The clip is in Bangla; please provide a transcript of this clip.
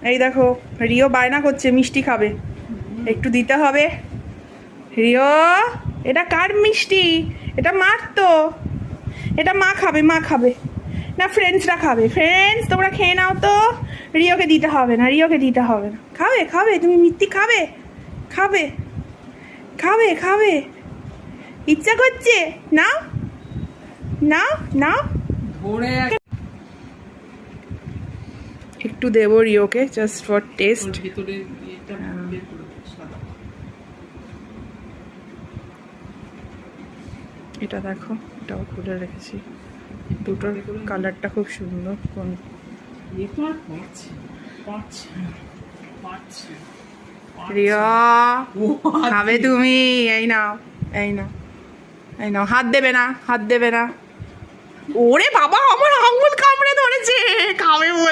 এই দেখো রিও বায়না করছে মিষ্টি খাবে, একটু দিতে হবে। রিও এটা কার মিষ্টি? এটা মার তো, এটা মা খাবে, মা খাবে না ফ্রেন্ডসরা খাবে। ফ্রেন্ডস তোমরা খেয়ে নাও তো, রিওকে দিতে হবে না, রিওকে দিতে হবে না। খাবে খাবে, তুমি মিষ্টি খাবে, খাবে খাবে খাবে, ইচ্ছা করছে নাও নাও নাও। ধরে একটু দেবো রিওকে জাস্ট ফর টেস্ট। ভিতরে এটা বের করে দাও, সাদা। এটা দেখো, এটাও খুলে রেখেছি, দুটোর কালারটা খুব সুন্দর। কোন এ তো আর পাচ্ছে পাচ্ছে পাচ্ছে রিয়া খাবে তুমি? এই নাও এই নাও এই নাও, হাত দেবে না, হাত দেবে না। ওরে বাবা আমার আঙুল কামড়ে ধরেছে, খাবে বলে।